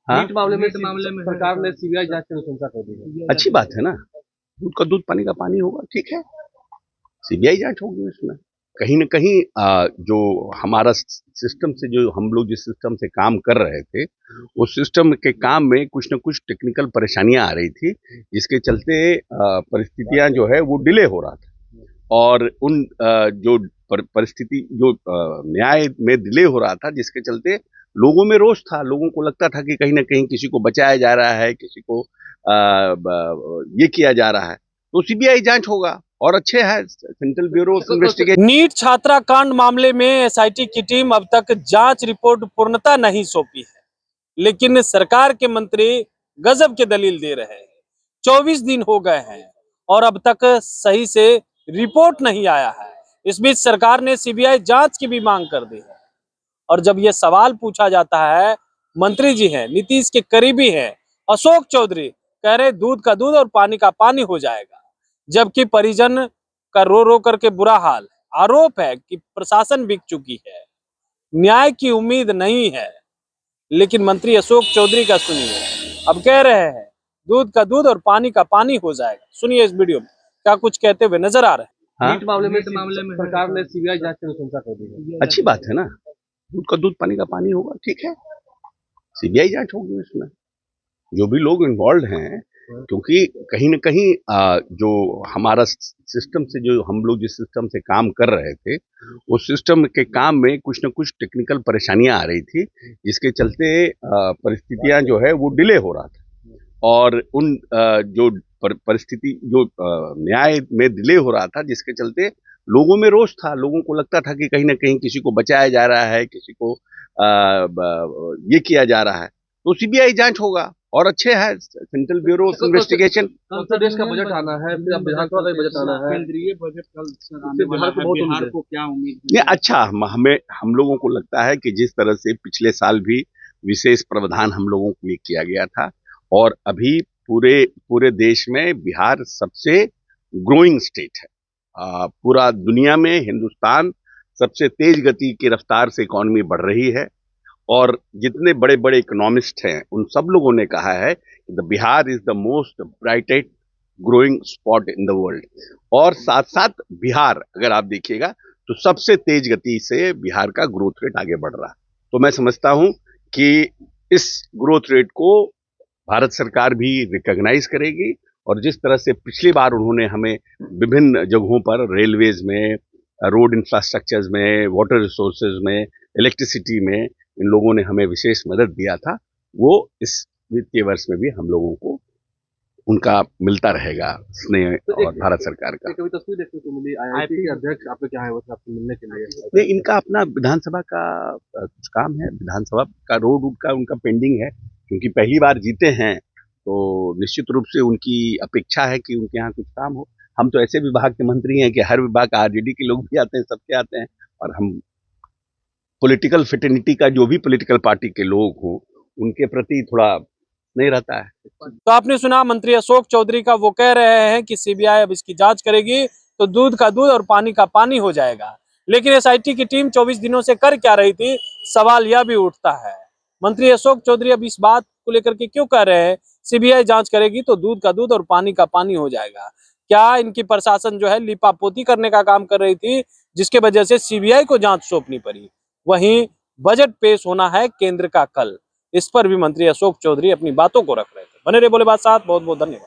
हाँ, नीट मामले में सरकार ने सीबीआई जांच की अनुशंसा कर दी है। अच्छी बात है ना। दूध का दूध पानी का पानी होगा, ठीक है। सीबीआई जांच होगी उसमें। कहीं न कहीं जो हमारा सिस्टम से, जो हम लोग जिस सिस्टम से काम कर रहे थे, उस सिस्टम के काम में कुछ न कुछ टेक्निकल परेशानियां आ रही थी, जिसके चलते परिस्थितियां जो है वो डिले हो रहा था। और उन जो परिस्थिति जो न्याय में डिले हो रहा था, जिसके चलते लोगों में रोष था। लोगों को लगता था कि कहीं न कहीं किसी को बचाया जा रहा है, किसी को ये किया जा रहा है। तो सीबीआई जांच होगा और अच्छे है, Central Bureau of Investigation. NEET छात्रा कांड मामले में एसआईटी की टीम अब तक जांच रिपोर्ट पूर्णतः नहीं सौंपी है, लेकिन सरकार के मंत्री गजब के दलील दे रहे हैं। 24 दिन हो गए हैं और अब तक सही से रिपोर्ट नहीं आया है। इस बीच सरकार ने सीबीआई जांच की भी मांग कर दी है। और जब यह सवाल पूछा जाता है, मंत्री जी हैं, नीतीश के करीबी हैं, अशोक चौधरी कह रहे दूध का दूध और पानी का पानी हो जाएगा, जबकि परिजन का रो रो करके बुरा हाल। आरोप है कि प्रशासन बिक चुकी है, न्याय की उम्मीद नहीं है। लेकिन मंत्री अशोक चौधरी का सुनिए, अब कह रहे हैं दूध का दूध और पानी का पानी हो जाएगा। सुनिए इस वीडियो में क्या कुछ कहते हुए नजर आ रहे हैं। हाँ, नीट मामले में सरकार ने सीबीआई जांच की अनुशंसा कर दी है। अच्छी बात है ना। दूध का दूध पानी का पानी होगा, ठीक है। सीबीआई जांच होगी उसमें। जो भी लोग इन्वॉल्व हैं, क्योंकि कहीं न कहीं जो हमारा सिस्टम से, जो हम लोग जिस सिस्टम से काम कर रहे थे, उस सिस्टम के काम में कुछ न कुछ टेक्निकल परेशानियां आ रही थी, जिसके चलते परिस्थितियां जो है वो डिले हो रहा था। और उन जो परिस्थिति जो न्याय में डिले हो रहा था, जिसके चलते लोगों में रोष था। लोगों को लगता था कि कहीं न कहीं किसी को बचाया जा रहा है, किसी को ये किया जा रहा है। तो सीबीआई जांच होगा और अच्छे है, सेंट्रल ब्यूरो ऑफ इन्वेस्टिगेशन। कल से देश का बजट आना है, फिर अब विधानसभा का बजट आना है। केंद्रीय बजट कल आने वाला है, बिहार को क्या उम्मीद नहीं, अच्छा, हम लोगों को लगता है कि जिस तरह से पिछले साल भी विशेष प्रावधान हम लोगों के लिए किया गया था, और अभी पूरे देश में बिहार सबसे ग्रोइंग स्टेट है। पूरा दुनिया में हिंदुस्तान सबसे तेज गति की रफ्तार से इकोनॉमी बढ़ रही है। और जितने बड़े बड़े इकोनॉमिस्ट हैं, उन सब लोगों ने कहा है कि the Bihar is the most brightest growing spot in the world. और साथ साथ बिहार, अगर आप देखिएगा तो सबसे तेज गति से बिहार का ग्रोथ रेट आगे बढ़ रहा है। तो मैं समझता हूं कि इस ग्रोथ रेट को भारत सरकार भी रिकॉग्नाइज करेगी। और जिस तरह से पिछली बार उन्होंने हमें विभिन्न जगहों पर, रेलवेज में, रोड इंफ्रास्ट्रक्चर्स में, वाटर रिसोर्सेज में, इलेक्ट्रिसिटी में, इन लोगों ने हमें विशेष मदद दिया था, वो इस वित्तीय वर्ष में भी हम लोगों को उनका मिलता रहेगा स्नेह और भारत सरकार का। कभी तस्वीर देखने को मिली, आईआईटी के अध्यक्ष आपके क्या है, वो आपसे मिलने के लिए? नहीं, इनका अपना विधानसभा का कुछ काम है, विधानसभा का रोड का उनका पेंडिंग है। क्योंकि पहली बार जीते हैं, तो निश्चित रूप से उनकी अपेक्षा है कि उनके यहाँ कुछ काम हो। हम तो ऐसे विभाग के मंत्री हैं कि हर विभाग का आरजेडी के लोग भी आते हैं, सबके आते हैं। और हम पॉलिटिकल फिटर्निटी का, जो भी पॉलिटिकल पार्टी के लोग हों, उनके प्रति थोड़ा नहीं रहता है। तो आपने सुना मंत्री अशोक चौधरी का, वो कह रहे हैं कि सीबीआई अब इसकी जांच करेगी तो दूध का दूध और पानी का पानी हो जाएगा। लेकिन एसआईटी की टीम 24 दिनों से कर क्या रही थी, सवाल यह भी उठता है। मंत्री अशोक चौधरी अब इस बात को लेकर के क्यों कह रहे हैं सीबीआई जांच करेगी तो दूध का दूध और पानी का पानी हो जाएगा? क्या इनकी प्रशासन जो है लिपापोती करने का काम कर रही थी, जिसके वजह से सीबीआई को जांच सौंपनी पड़ी? वहीं बजट पेश होना है केंद्र का कल, इस पर भी मंत्री अशोक चौधरी अपनी बातों को रख रहे थे। बने रहे बोले बात साथ, बहुत बहुत धन्यवाद।